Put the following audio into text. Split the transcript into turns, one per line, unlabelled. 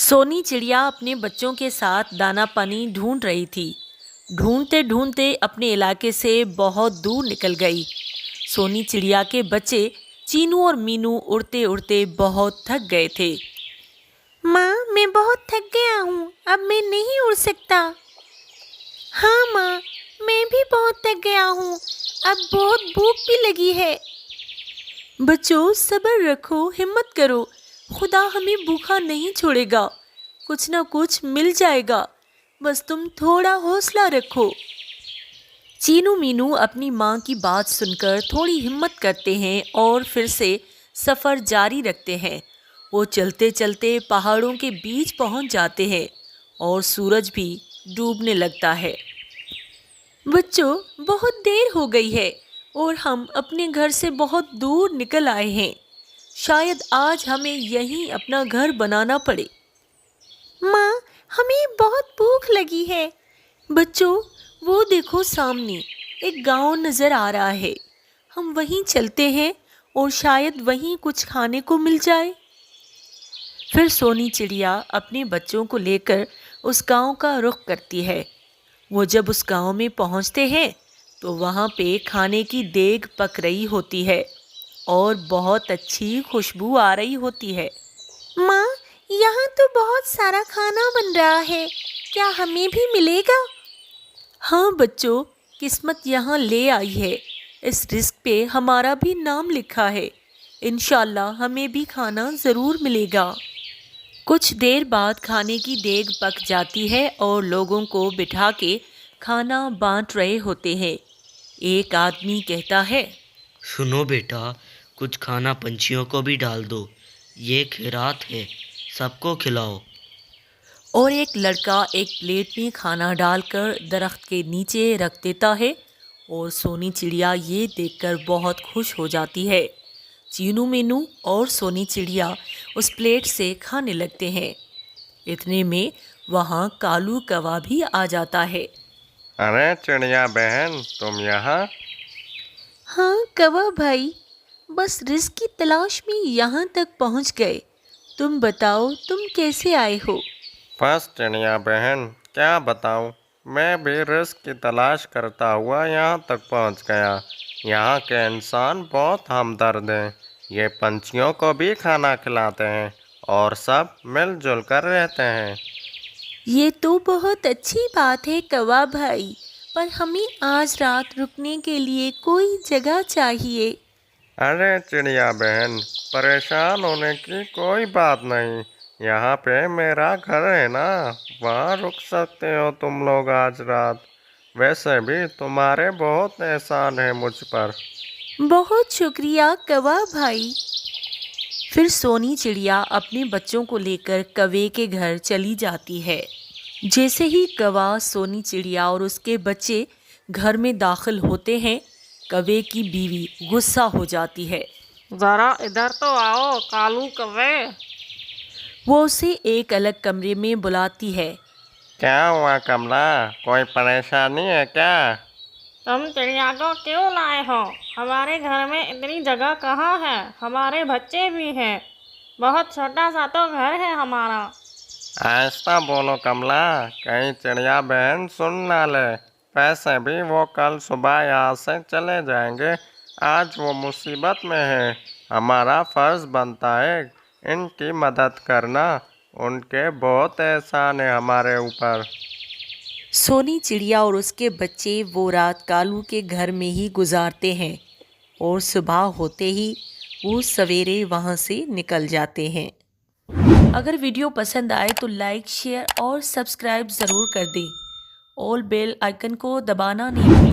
सोनी चिड़िया अपने बच्चों के साथ दाना पानी ढूंढ रही थी। ढूंढते ढूंढते अपने इलाके से बहुत दूर निकल गई। सोनी चिड़िया के बच्चे चीनू और मीनू उड़ते उड़ते बहुत थक गए थे।
माँ, मैं बहुत थक गया हूँ, अब मैं नहीं उड़ सकता। हाँ माँ, मैं भी बहुत थक गया हूँ, अब बहुत भूख भी लगी है।
बच्चों, सब्र रखो, हिम्मत करो, खुदा हमें भूखा नहीं छोड़ेगा, कुछ ना कुछ मिल जाएगा, बस तुम थोड़ा हौसला रखो। चीनू मीनू अपनी माँ की बात सुनकर थोड़ी हिम्मत करते हैं और फिर से सफ़र जारी रखते हैं। वो चलते चलते पहाड़ों के बीच पहुँच जाते हैं और सूरज भी डूबने लगता है। बच्चों, बहुत देर हो गई है और हम अपने घर से बहुत दूर निकल आए हैं। शायद आज हमें यहीं अपना घर बनाना पड़े।
माँ, हमें बहुत भूख लगी है।
बच्चों, वो देखो सामने एक गांव नज़र आ रहा है। हम वहीं चलते हैं और शायद वहीं कुछ खाने को मिल जाए। फिर सोनी चिड़िया अपने बच्चों को लेकर उस गांव का रुख करती है। वो जब उस गांव में पहुंचते हैं तो वहां पे खाने की देग पक रही होती है और बहुत अच्छी खुशबू आ रही होती है।
माँ, यहाँ तो बहुत सारा खाना बन रहा है, क्या हमें भी मिलेगा?
हाँ बच्चों, किस्मत यहाँ ले आई है। इस रिस्क पे हमारा भी नाम लिखा है। इंशाल्लाह हमें भी खाना ज़रूर मिलेगा। कुछ देर बाद खाने की देग पक जाती है और लोगों को बिठा के खाना बांट रहे होते हैं। एक आदमी कहता है,
सुनो बेटा, कुछ खाना पंछियों को भी डाल दो, ये खैरात है, सबको खिलाओ।
और एक लड़का एक प्लेट में खाना डालकर दरख्त के नीचे रख देता है और सोनी चिड़िया ये देखकर बहुत खुश हो जाती है। चीनू मीनू और सोनी चिड़िया उस प्लेट से खाने लगते हैं। इतने में वहाँ कालू कौवा भी आ जाता है।
अरे चिड़िया बहन, तुम यहाँ?
हाँ कौवा भाई, बस रिस्क की तलाश में यहाँ तक पहुँच गए। तुम बताओ, तुम कैसे आए हो?
बस चिड़िया बहन, क्या बताऊँ, मैं भी रिस्क की तलाश करता हुआ यहाँ तक पहुँच गया। यहाँ के इंसान बहुत हमदर्द हैं। ये पंछियों को भी खाना खिलाते हैं और सब मिलजुल कर रहते हैं।
ये तो बहुत अच्छी बात है कौवा भाई, पर हमें आज रात रुकने के लिए कोई जगह चाहिए।
अरे चिड़िया बहन, परेशान होने की कोई बात नहीं। यहाँ पे मेरा घर है ना, वहाँ रुक सकते हो तुम लोग आज रात। वैसे भी तुम्हारे बहुत एहसान है मुझ पर।
बहुत शुक्रिया कौवा भाई।
फिर सोनी चिड़िया अपने बच्चों को लेकर कौवे के घर चली जाती है। जैसे ही कौवा, सोनी चिड़िया और उसके बच्चे घर में दाखिल होते हैं, कौवे की बीवी गुस्सा हो जाती है।
ज़रा इधर तो आओ कालू कौवे।
वो उसे एक अलग कमरे में बुलाती है।
क्या हुआ कमला, कोई परेशानी है क्या?
तुम चिड़िया को क्यों लाए हो? हमारे घर में इतनी जगह कहाँ है? हमारे बच्चे भी हैं, बहुत छोटा सा तो घर है हमारा।
ऐसा बोलो कमला, कहीं चिड़िया बहन सुन ना ले। वैसे भी वो कल सुबह यहाँ से चले जाएंगे। आज वो मुसीबत में है, हमारा फर्ज बनता है इनकी मदद करना। उनके बहुत एहसान है हमारे ऊपर।
सोनी चिड़िया और उसके बच्चे वो रात कालू के घर में ही गुजारते हैं और सुबह होते ही वो सवेरे वहाँ से निकल जाते हैं। अगर वीडियो पसंद आए तो लाइक, शेयर और सब्सक्राइब ज़रूर कर दें। ऑल बेल आइकन को दबाना नहीं भूलिए।